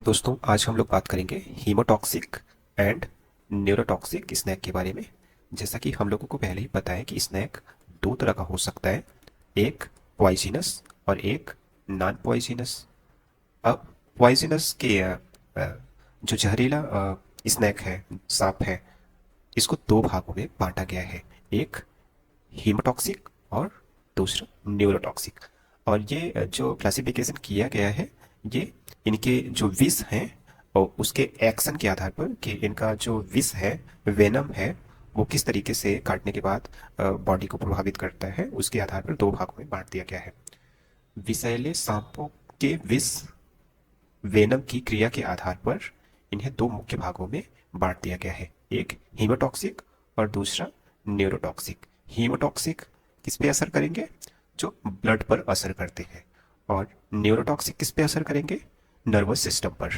दोस्तों आज हम लोग बात करेंगे हीमोटॉक्सिक एंड न्यूरोटॉक्सिक स्नैक के बारे में। जैसा कि हम लोगों को पहले ही पता है कि स्नैक दो तरह का हो सकता है, एक पॉइजनस और एक नॉन पॉइजनस। अब पॉइजनस के जो जहरीला स्नैक है, सांप है, इसको दो भागों में बांटा गया है, एक हीमोटॉक्सिक और दूसरा न्यूरोटॉक्सिक। और ये जो क्लासिफिकेशन किया गया है, ये इनके जो विष हैं और उसके एक्शन के आधार पर कि इनका जो विष है, वेनम है, वो किस तरीके से काटने के बाद बॉडी को प्रभावित करता है, उसके आधार पर दो भागों में बांट दिया गया है। विषैले सांपों के विष वेनम की क्रिया के आधार पर इन्हें दो मुख्य भागों में बांट दिया गया है, एक हीमोटॉक्सिक और दूसरा न्यूरोटॉक्सिक। हीमोटॉक्सिक किस पे असर करेंगे? जो ब्लड पर असर करते हैं। और न्यूरोटॉक्सिक किस पे असर करेंगे? नर्वस सिस्टम पर।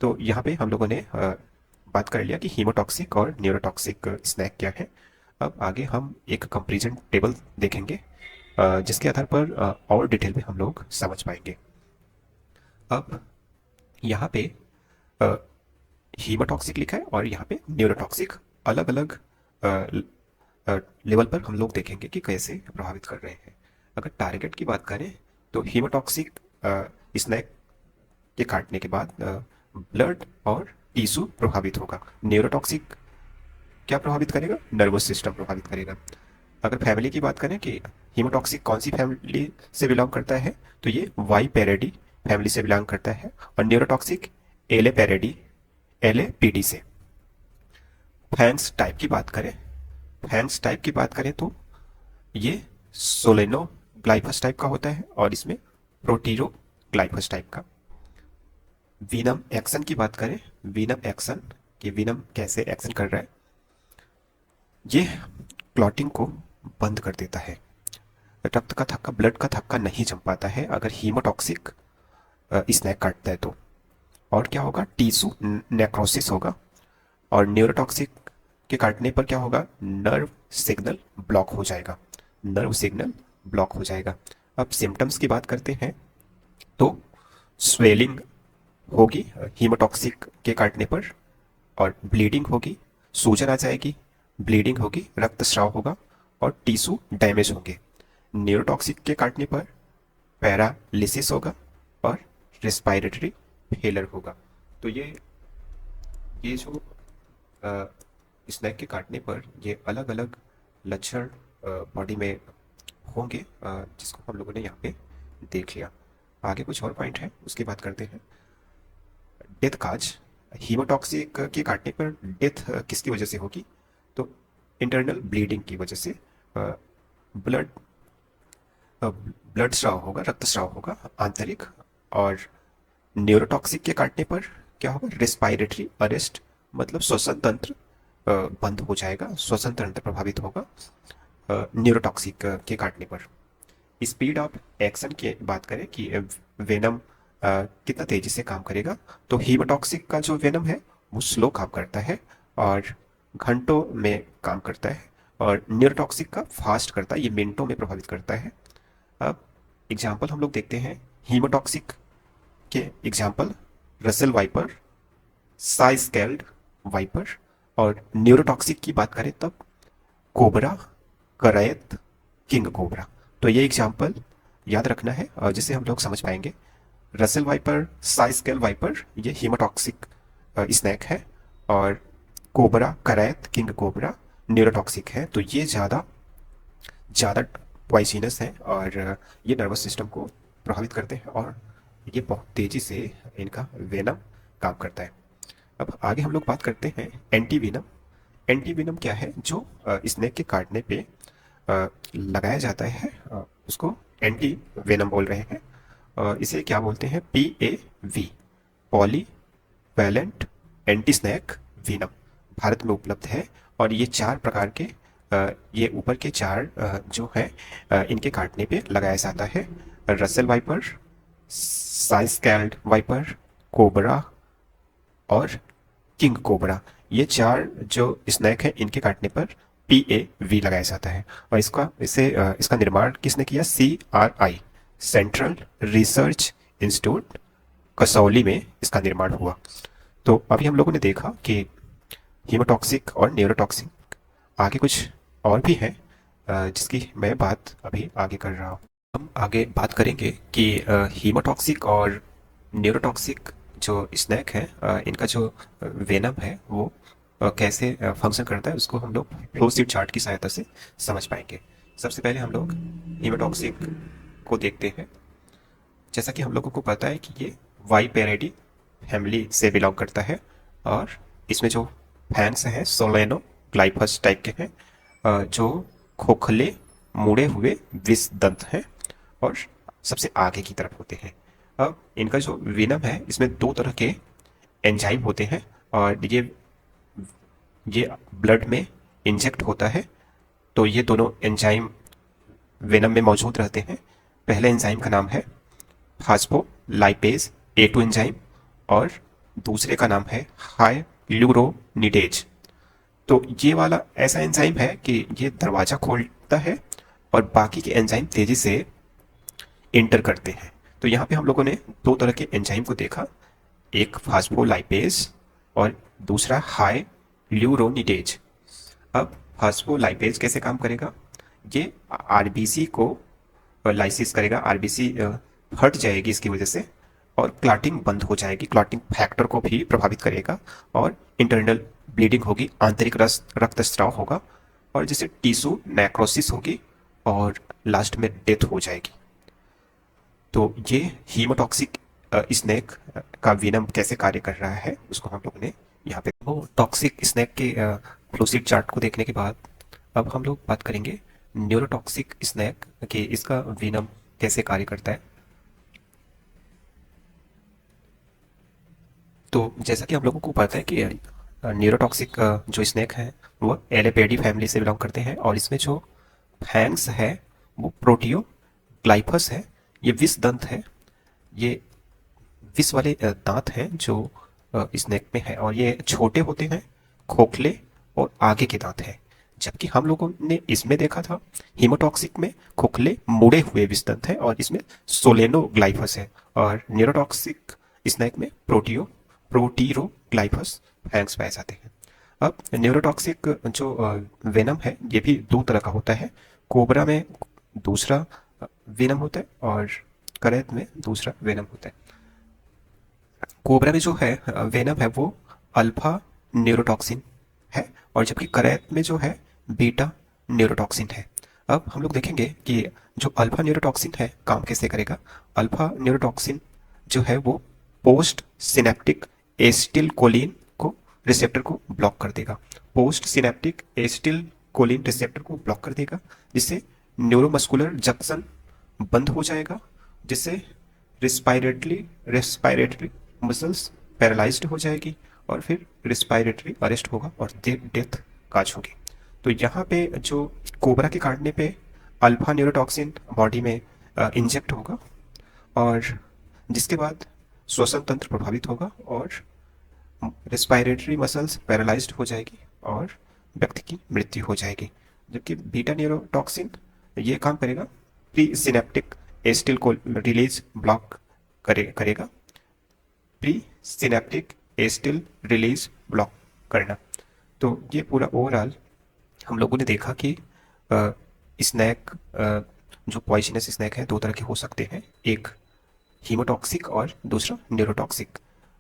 तो यहाँ पे हम लोगों ने बात कर लिया कि हीमोटॉक्सिक और न्यूरोटॉक्सिक स्नैक क्या है। अब आगे हम एक कंपैरिजन टेबल देखेंगे, जिसके आधार पर और डिटेल में हम लोग समझ पाएंगे। अब यहाँ पे हीमाटॉक्सिक लिखा है और यहाँ पे न्यूरोटॉक्सिक। अलग अलग लेवल पर हम लोग देखेंगे कि कैसे प्रभावित कर रहे हैं। अगर टारगेट की बात करें तो हीमाटॉक्सिक स्नैक के काटने के बाद ब्लड और टिश्यू प्रभावित होगा। न्यूरोटॉक्सिक क्या प्रभावित करेगा? नर्वस सिस्टम प्रभावित करेगा। अगर फैमिली की बात करें कि हीमोटॉक्सिक कौन सी फैमिली से बिलोंग करता है, तो ये वाई पैरेडी फैमिली से बिलोंग करता है। और न्यूरोटॉक्सिक एले पैरेडी एलएपीडी से। फैंस टाइप की बात करें, फैंस टाइप की बात करें तो ये सोलेनो ग्लाइफस टाइप का होता है और इसमें प्रोटीरो ग्लाइफस टाइप का। वीनम एक्शन की बात करें, वीनम एक्शन कि वीनम कैसे एक्शन कर रहा है, ये क्लॉटिंग को बंद कर देता है। रक्त का थक्का, ब्लड का थक्का नहीं जम पाता है अगर हीमोटॉक्सिक स्नैक काटता है तो। और क्या होगा? टिश्यू नेक्रोसिस होगा। और न्यूरोटॉक्सिक के काटने पर क्या होगा? नर्व सिग्नल ब्लॉक हो जाएगा, नर्व सिग्नल ब्लॉक हो जाएगा। अब सिम्टम्स की बात करते हैं तो स्वेलिंग होगी हीमोटॉक्सिक के काटने पर, और ब्लीडिंग होगी, सूजन आ जाएगी, ब्लीडिंग होगी, रक्तस्राव होगा और टिश्यू डैमेज होंगे। न्यूरोटॉक्सिक के काटने पर पैरालिसिस होगा और रेस्पिरेटरी फेलर होगा। तो ये जो स्नैक के काटने पर ये अलग अलग लक्षण बॉडी में होंगे, जिसको हम लोगों ने यहाँ पे देख लिया। आगे कुछ और पॉइंट है, उसकी बात करते हैं। डेथ काज, हीमोटॉक्सिक के काटने पर डेथ किसकी वजह से होगी? तो इंटरनल ब्लीडिंग की वजह से ब्लड ब्लड स्राव होगा, रक्तस्राव होगा आंतरिक। और न्यूरोटॉक्सिक के काटने पर क्या होगा? रेस्पिरेटरी अरेस्ट, मतलब श्वसन तंत्र बंद हो जाएगा, श्वसन तंत्र प्रभावित होगा न्यूरोटॉक्सिक के काटने पर। स्पीड ऑफ एक्शन की बात करें कि वेनम कितना तेजी से काम करेगा, तो हीमोटॉक्सिक का जो वेनम है वो स्लो काम करता है और घंटों में काम करता है, और न्यूरोटॉक्सिक का फास्ट करता है, ये मिनटों में प्रभावित करता है। अब एग्जाम्पल हम लोग देखते हैं हीमोटॉक्सिक के example, Russell viper, Sai scaled viper. और न्यूरोटॉक्सिक की बात करें तब कोबरा, करैत, किंग कोबरा। तो ये एग्जाम्पल याद रखना है और जिससे हम लोग समझ पाएंगे। Russell viper, saw scale viper ये हीमोटॉक्सिक स्नैक है, और कोबरा, करैत, किंग कोबरा न्यूरोटॉक्सिक है। तो ये ज़्यादा ज़्यादा पॉइजनस है और ये नर्वस सिस्टम को प्रभावित करते हैं और ये बहुत तेज़ी से इनका वेनम काम करता है। अब आगे हम लोग बात करते हैं एंटी वेनम। एंटी वेनम क्या है? जो स्नेक के काटने पे लगाया जाता है, उसको एंटी वेनम बोल रहे हैं। इसे क्या बोलते हैं? PAV, polyvalent anti snake venom Bharat में उपलब्ध है। और ये चार प्रकार के ये ऊपर के चार जो है इनके काटने पे लगाया जाता है। रसेल वाइपर, साइस्कैल्ड वाइपर, कोबरा और किंग कोबरा, ये चार जो स्नैक है इनके काटने पर PAV लगाया जाता है। और इसका निर्माण किसने किया? CRI, central research institute Kasauli में इसका निर्माण हुआ। तो अभी हम लोगों ने देखा कि हीमोटॉक्सिक और न्यूरोटॉक्सिक, आगे कुछ और भी है जिसकी मैं बात अभी आगे कर रहा हूँ। हम आगे बात करेंगे कि हीमोटॉक्सिक और न्यूरोटॉक्सिक जो स्नैक है, इनका जो वेनम है वो कैसे फंक्शन करता है, उसको हम लोग फ्लो सीट चार्ट की सहायता से समझ पाएंगे। सबसे पहले हम लोग हीमोटॉक्सिक को देखते हैं। जैसा कि हम लोगों को पता है कि ये वाइपेरिडी फैमिली से बिलोंग करता है और इसमें जो फैंस हैं सोलेनो ग्लाइफस टाइप के हैं, जो खोखले मुड़े हुए विष दंत हैं और सबसे आगे की तरफ होते हैं। अब इनका जो वेनम है इसमें दो तरह के एंजाइम होते हैं और ये ब्लड में इंजेक्ट होता है। तो ये दोनों एंजाइम वेनम में मौजूद रहते हैं। पहले एंजाइम का नाम है फास्फोलाइपेज A2 एंजाइम और दूसरे का नाम है हाइल्यूरोनिडेज। तो ये वाला ऐसा एंजाइम है कि ये दरवाजा खोलता है और बाकी के एंजाइम तेजी से इंटर करते हैं। तो यहाँ पे हम लोगों ने दो तरह के एंजाइम को देखा, एक फास्फोलाइपेज और दूसरा हाइल्यूरोनिडेज। अब फास्फोलाइपेज कैसे काम करेगा? ये आरबीसी को लाइसिस करेगा, आरबीसी हट जाएगी इसकी वजह से और क्लॉटिंग बंद हो जाएगी, क्लॉटिंग फैक्टर को भी प्रभावित करेगा और इंटरनल ब्लीडिंग होगी, आंतरिक रक्तस्राव होगा और जिससे टिश्यू नेक्रोसिस होगी और लास्ट में डेथ हो जाएगी। तो ये हीमोटॉक्सिक स्नैक का वेनम कैसे कार्य कर रहा है उसको हम लोग ने यहाँ पे वो टॉक्सिक स्नैक के फ्लोसीड चार्ट को देखने के बाद अब हम लोग बात करेंगे न्यूरोटॉक्सिक स्नैक के इसका वेनम कैसे कार्य करता है। तो जैसा कि हम लोगों को पता है कि न्यूरोटॉक्सिक जो स्नैक है वो एलेपेडी फैमिली से बिलोंग करते हैं और इसमें जो फैंग्स है वो प्रोटियो ग्लाइफस है। ये विष दंत है, ये विष वाले दांत हैं जो स्नैक में है और ये छोटे होते हैं, खोखले और आगे के दांत हैं। जबकि हम लोगों ने इसमें देखा था हीमोटॉक्सिक में खोखले मुड़े हुए विष दंत है और इसमें सोलेनो ग्लाइफस है और न्यूरोटॉक्सिक स्नैक में प्रोटीरोग्लाइफस फैंग्स पाए जाते हैं। अब न्यूरोटॉक्सिक जो वेनम है ये भी दो तरह का होता है। कोबरा में दूसरा वेनम होता है और करैत में दूसरा वेनम होता है। कोबरा में जो है वेनम है वो अल्फा न्यूरोटॉक्सिन है और जबकि करैत में जो है बीटा न्यूरोटॉक्सिन है। अब हम लोग देखेंगे कि जो अल्फा न्यूरोटॉक्सिन है काम कैसे करेगा। अल्फा न्यूरोटॉक्सिन जो है वो पोस्ट सिनेप्टिक एसिटिल कोलिन को रिसेप्टर को ब्लॉक कर देगा, post synaptic acetylcholine receptor को ब्लॉक कर देगा जिससे न्यूरोमस्कुलर जंक्शन बंद हो जाएगा, जिससे रेस्पायरेटरी मसल्स पैरालाइज्ड हो जाएगी और फिर रेस्पायरेटरी अरेस्ट होगा और डेथ काज होगी। तो यहाँ पे जो कोबरा के काटने पे अल्फा न्यूरोटॉक्सिन बॉडी में इंजेक्ट होगा और जिसके बाद श्वसन तंत्र प्रभावित होगा और रेस्पायरेटरी मसल्स पैरालाइज्ड हो जाएगी और व्यक्ति की मृत्यु हो जाएगी। जबकि बीटा न्यूरोटॉक्सिन ये काम करेगा प्री सिनेप्टिक एसिटिल को रिलीज ब्लॉक करेगा, pre synaptic acetyl release block करना। तो ये पूरा ओवरऑल हम लोगों ने देखा कि स्नैक जो पॉइजनस स्नैक है दो तरह के हो सकते हैं, एक हीमोटॉक्सिक और दूसरा न्यूरोटॉक्सिक।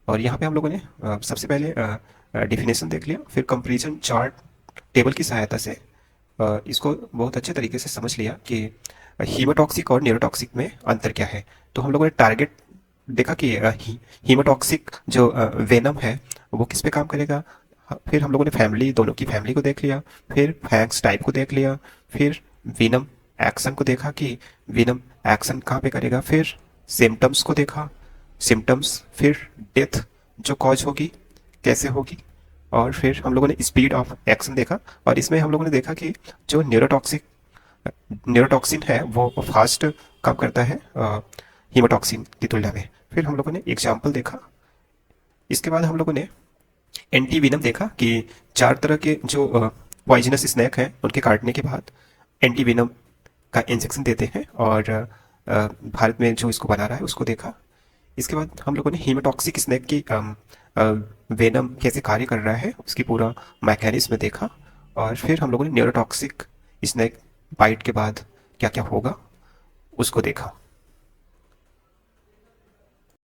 और यहाँ पे हम लोगों ने सबसे पहले डेफिनेशन देख लिया, फिर कंपैरिजन चार्ट टेबल की सहायता से इसको बहुत अच्छे तरीके से समझ लिया कि हीमोटॉक्सिक और न्यूरोटॉक्सिक में अंतर क्या है। तो हम लोगों ने टारगेट देखा कि हीमोटॉक्सिक जो वेनम है वो किस पे काम करेगा। फिर हम लोगों ने फैमिली, दोनों की फैमिली को देख लिया, फिर फैंग्स टाइप को देख लिया, फिर वेनम एक्शन को देखा कि वेनम एक्शन कहाँ पे करेगा, फिर सिम्टम्स को देखा, सिम्टम्स, फिर डेथ जो कॉज होगी कैसे होगी, और फिर हम लोगों ने स्पीड ऑफ एक्शन देखा। और इसमें हम लोगों ने देखा कि जो न्यूरोटॉक्सिन है वो फास्ट काम करता है हीमोटॉक्सिन की तुलना में। फिर हम लोगों ने एग्जाम्पल देखा। इसके बाद हम लोगों ने एंटी वेनम देखा कि 4 तरह के जो पॉइजनस स्नैक हैं उनके काटने के बाद एंटी वेनम का इंजेक्शन देते हैं और भारत में जो इसको बना रहा है उसको देखा। इसके बाद हम लोगों ने हीमेटॉक्सिक स्नेक की वेनम कैसे कार्य कर रहा है उसकी पूरा मैकेनिज्म देखा, और फिर हम लोगों ने न्यूरोटॉक्सिक स्नेक बाइट के बाद क्या क्या होगा उसको देखा।